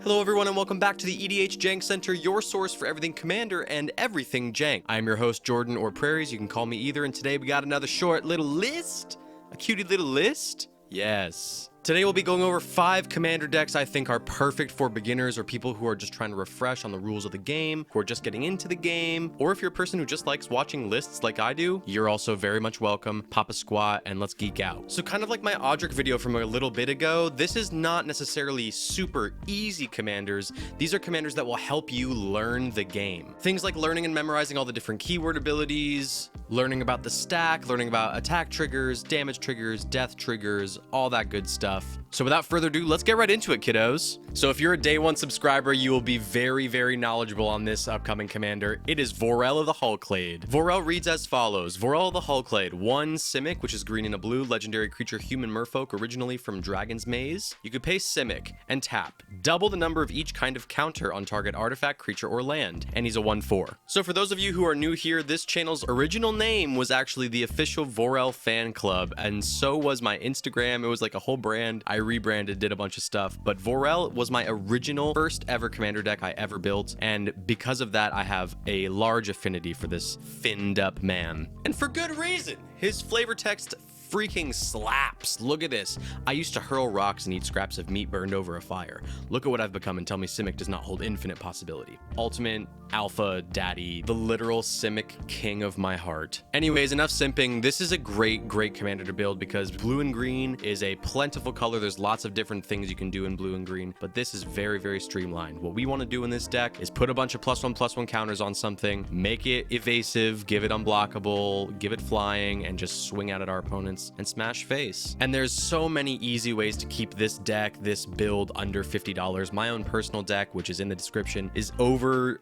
Hello everyone and welcome back to the EDH Jank Center, your source for everything Commander and everything Jank. I am your host Jordan or Prairies, you can call me either, and today we got another short little list. A cutie little list? Yes. Today we'll be going over 5 Commander decks I think are perfect for beginners or people who are just trying to refresh on the rules of the game, who are just getting into the game, or if you're a person who just likes watching lists like I do, you're also very much welcome. Pop a squat and let's geek out. So kind of like my Audric video from a little bit ago, this is not necessarily super easy commanders. These are commanders that will help you learn the game. Things like learning and memorizing all the different keyword abilities, learning about the stack, learning about attack triggers, damage triggers, death triggers, all that good stuff. So without further ado, let's get right into it, kiddos. So if you're a day 1 subscriber, you will be very knowledgeable on this upcoming commander. It is Vorel of the Hullclade. Vorel reads as follows. Vorel of the Hullclade, 1 Simic, which is green and a blue, legendary creature human merfolk, originally from Dragon's Maze. You could pay Simic and tap. Double the number of each kind of counter on target artifact, creature, or land. And he's a 1/4. So for those of you who are new here, this channel's original name was actually the official Vorel fan club, and so was my Instagram. It was like a whole brand. I rebranded, did a bunch of stuff, but Vorel was my original first ever commander deck I ever built, and because of that I have a large affinity for this finned up man, and for good reason. His flavor text freaking slaps. Look at this. I used to hurl rocks and eat scraps of meat burned over a fire. Look at what I've become and tell me Simic does not hold infinite possibility. Ultimate, alpha, daddy, the literal Simic king of my heart. Anyways, enough simping. This is a great commander to build because blue and green is a plentiful color. There's lots of different things you can do in blue and green, but this is very streamlined. What we want to do in this deck is put a bunch of +1/+1 counters on something, make it evasive, give it unblockable, give it flying, and just swing out at our opponents and smash face. And there's so many easy ways to keep this deck, this build, under $50. My own personal deck, which is in the description, is over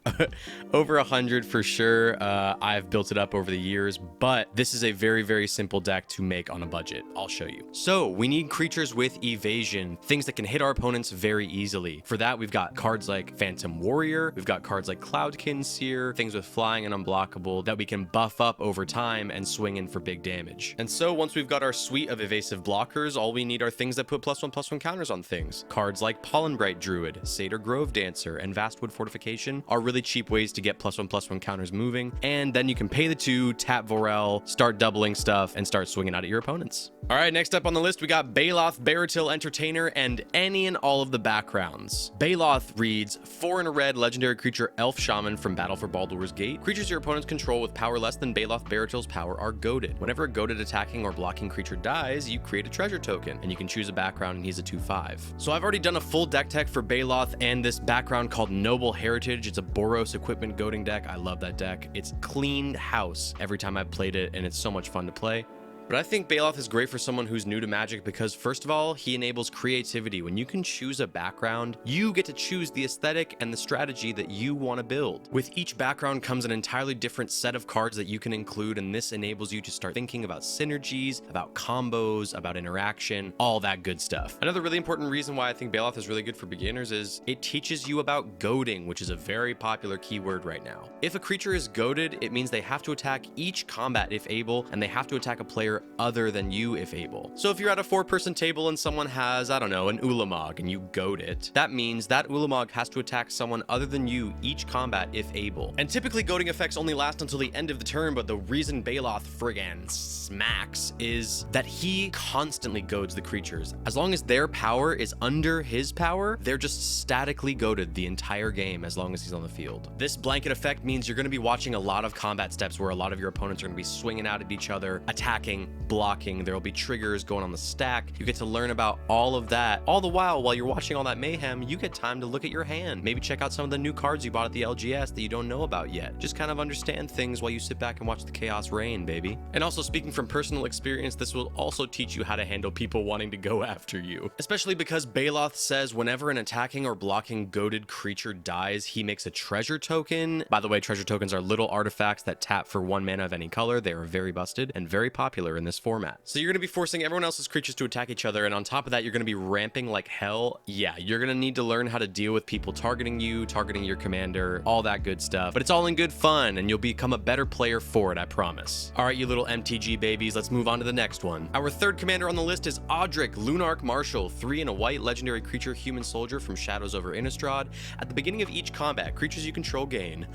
100 for sure. I've built it up over the years, but this is a very simple deck to make on a budget. I'll show you. So we need creatures with evasion, things that can hit our opponents very easily. For that, we've got cards like Phantom Warrior, we've got cards like Cloudkin Seer, things with flying and unblockable that we can buff up over time and swing in for big damage. And so once we've got our suite of evasive blockers, all we need are things that put +1/+1 counters on things. Cards like Pollenbright Druid, Satyr Grove Dancer, and Vastwood Fortification are really cheap ways to get +1/+1 counters moving, and then you can pay the 2, tap Vorel, start doubling stuff, and start swinging out at your opponents. All right, next up on the list, we got Baloth, Baratil Entertainer, and any and all of the backgrounds. Baloth reads 4 and a red, legendary creature, Elf Shaman from Battle for Baldur's Gate. Creatures your opponents control with power less than Baloth Baratil's power are goaded. Whenever a goaded attacking or blocking creature dies, you create a treasure token, and you can choose a background, and he's a 2/5. So I've already done a full deck tech for Baloth and this background called Noble Heritage. It's a Boros equipment goading deck. I love that deck. It's cleaned house every time I've played it, and it's so much fun to play. But I think Baloth is great for someone who's new to Magic because, first of all, he enables creativity. When you can choose a background, you get to choose the aesthetic and the strategy that you want to build. With each background comes an entirely different set of cards that you can include, and this enables you to start thinking about synergies, about combos, about interaction, all that good stuff. Another really important reason why I think Baloth is really good for beginners is it teaches you about goading, which is a very popular keyword right now. If a creature is goaded, it means they have to attack each combat if able, and they have to attack a player other than you if able. So if you're at a 4-person table and someone has, I don't know, an Ulamog and you goad it, that means that Ulamog has to attack someone other than you each combat if able. And typically goading effects only last until the end of the turn, but the reason Baloth friggin' smacks is that he constantly goads the creatures. As long as their power is under his power, they're just statically goaded the entire game as long as he's on the field. This blanket effect means you're going to be watching a lot of combat steps where a lot of your opponents are going to be swinging out at each other, attacking, blocking. There will be triggers going on the stack. You get to learn about all of that. All the while you're watching all that mayhem, you get time to look at your hand. Maybe check out some of the new cards you bought at the LGS that you don't know about yet. Just kind of understand things while you sit back and watch the chaos reign, baby. And also, speaking from personal experience, this will also teach you how to handle people wanting to go after you. Especially because Baloth says whenever an attacking or blocking goaded creature dies, he makes a treasure token. By the way, treasure tokens are little artifacts that tap for 1 mana of any color. They are very busted and very popular in this format. So you're going to be forcing everyone else's creatures to attack each other, and on top of that, you're going to be ramping like hell. Yeah, you're going to need to learn how to deal with people targeting you, targeting your commander, all that good stuff. But it's all in good fun, and you'll become a better player for it, I promise. All right, you little MTG babies, let's move on to the next one. Our third commander on the list is Audric, Lunarch Marshal, 3 and a white legendary creature human soldier from Shadows over Innistrad. At the beginning of each combat, creatures you control gain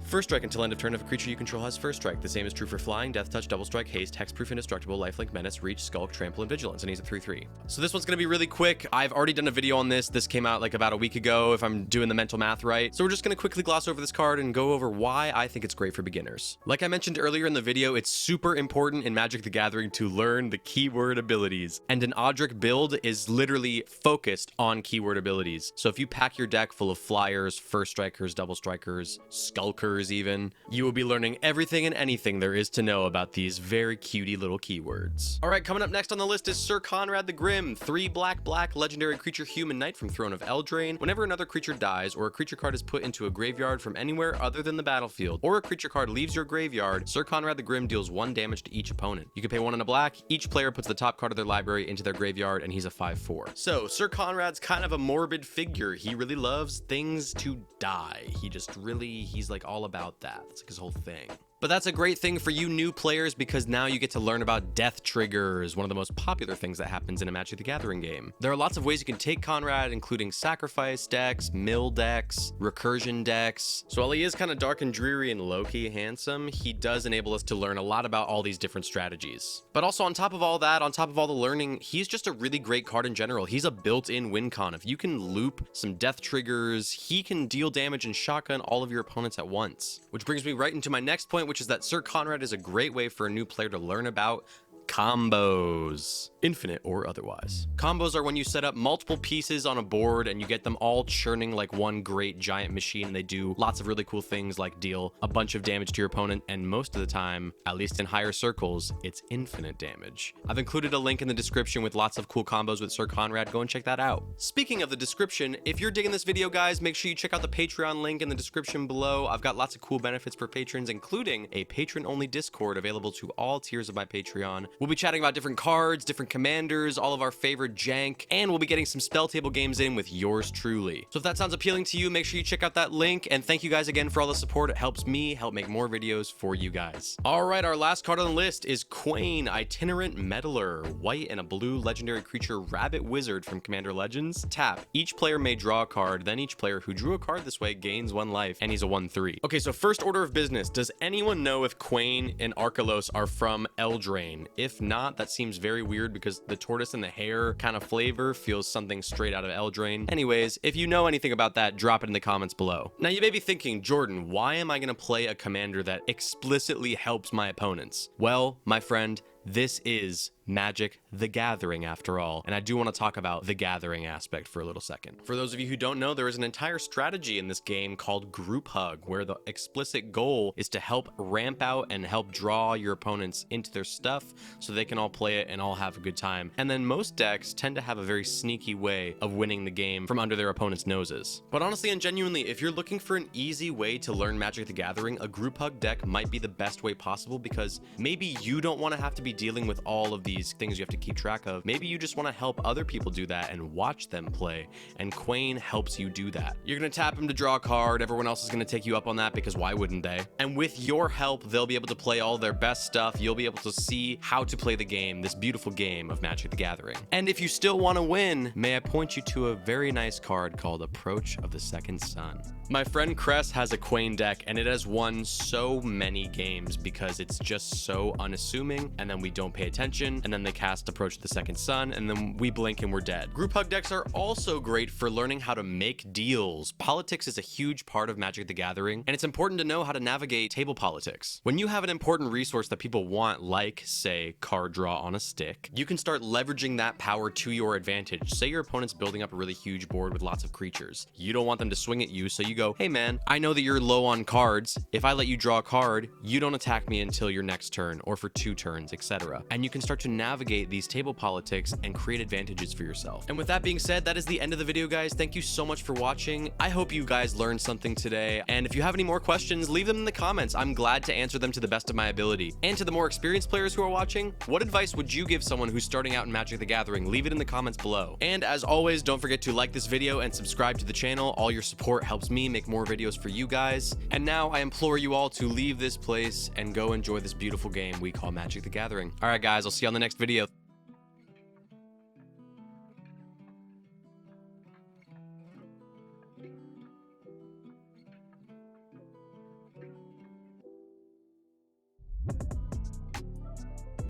first strike until end of turn if a creature you control has first strike. The same is true for flying, death touch, double strike, haste, hexproof, indestructible, lifelink, menace, reach, skulk, trample, and vigilance, and he's a 3/3. So this one's gonna be really quick. I've already done a video on this. This came out like about a week ago, if I'm doing the mental math right. So we're just gonna quickly gloss over this card and go over why I think it's great for beginners. Like I mentioned earlier in the video, it's super important in Magic the Gathering to learn the keyword abilities. And an Audric build is literally focused on keyword abilities. So if you pack your deck full of flyers, first strikers, double strikers, skulkers even, you will be learning everything and anything there is to know about these very cutie little keywords. All right, coming up next on the list is Sir Conrad the Grim, 3 black legendary creature human knight from Throne of Eldraine. Whenever another creature dies or a creature card is put into a graveyard from anywhere other than the battlefield, or a creature card leaves your graveyard, Sir Conrad the Grim deals 1 damage to each opponent. You can pay 1 and a black. Each player puts the top card of their library into their graveyard, and he's a 5/4. So Sir Conrad's kind of a morbid figure. He really loves things to die. He's like all about that. That's like his whole thing. But that's a great thing for you new players because now you get to learn about death triggers, one of the most popular things that happens in a Magic the Gathering game. There are lots of ways you can take Conrad, including sacrifice decks, mill decks, recursion decks. So while he is kind of dark and dreary and low-key handsome, he does enable us to learn a lot about all these different strategies. But also on top of all that, on top of all the learning, he's just a really great card in general. He's a built-in win con. If you can loop some death triggers, he can deal damage and shotgun all of your opponents at once. Which brings me right into my next point, which is that Sir Conrad is a great way for a new player to learn about combos, infinite or otherwise. Combos are when you set up multiple pieces on a board and you get them all churning like one great giant machine. They do lots of really cool things like deal a bunch of damage to your opponent, and most of the time, at least in higher circles, it's infinite damage. I've included a link in the description with lots of cool combos with Sir Conrad. Go and check that out. Speaking of the description, if you're digging this video, guys, make sure you check out the Patreon link in the description below. I've got lots of cool benefits for patrons, including a patron-only Discord available to all tiers of my Patreon. We'll be chatting about different cards, different commanders, all of our favorite jank, and we'll be getting some spell table games in with yours truly. So if that sounds appealing to you, make sure you check out that link, and thank you guys again for all the support. It helps me help make more videos for you guys. All right, our last card on the list is Quain, Itinerant Meddler, white and a blue legendary creature rabbit wizard from Commander Legends. Tap. Each player may draw a card, then each player who drew a card this way gains 1 life, and he's a 1/3. Okay, so first order of business. Does anyone know if Quain and Arkalos are from Eldraine? If not, that seems very weird because the tortoise and the hare kind of flavor feels something straight out of Eldraine. Anyways, if you know anything about that, drop it in the comments below. Now you may be thinking, Jordan, why am I going to play a commander that explicitly helps my opponents? Well, my friend, this is Magic the Gathering after all, and I do want to talk about the gathering aspect for a little second. For those of you who don't know, there is an entire strategy in this game called Group Hug, where the explicit goal is to help ramp out and help draw your opponents into their stuff so they can all play it and all have a good time. And then most decks tend to have a very sneaky way of winning the game from under their opponent's noses. But honestly and genuinely, if you're looking for an easy way to learn Magic the Gathering, a Group Hug deck might be the best way possible because maybe you don't want to have to be dealing with all of these things you have to keep track of. Maybe you just want to help other people do that and watch them play, and Quain helps you do that. You're going to tap him to draw a card. Everyone else is going to take you up on that because why wouldn't they? And with your help, they'll be able to play all their best stuff. You'll be able to see how to play the game, this beautiful game of Magic the Gathering. And if you still want to win, may I point you to a very nice card called Approach of the Second Sun. My friend Cress has a Quain deck, and it has won so many games because it's just so unassuming, and then we don't pay attention, and then they cast Approach of the Second Sun, and then we blink and we're dead. Group Hug decks are also great for learning how to make deals. Politics is a huge part of Magic the Gathering, and it's important to know how to navigate table politics. When you have an important resource that people want, like, say, card draw on a stick, you can start leveraging that power to your advantage. Say your opponent's building up a really huge board with lots of creatures. You don't want them to swing at you, so you go, hey man, I know that you're low on cards. If I let you draw a card, you don't attack me until your next turn, or for 2 turns, etc. And you can start to can navigate these table politics and create advantages for yourself. And with that being said, that is the end of the video, guys. Thank you so much for watching. I hope you guys learned something today. And if you have any more questions, leave them in the comments. I'm glad to answer them to the best of my ability. And to the more experienced players who are watching, what advice would you give someone who's starting out in Magic the Gathering? Leave it in the comments below. And as always, don't forget to like this video and subscribe to the channel. All your support helps me make more videos for you guys. And now I implore you all to leave this place and go enjoy this beautiful game we call Magic the Gathering. All right, guys, I'll see you on the next video.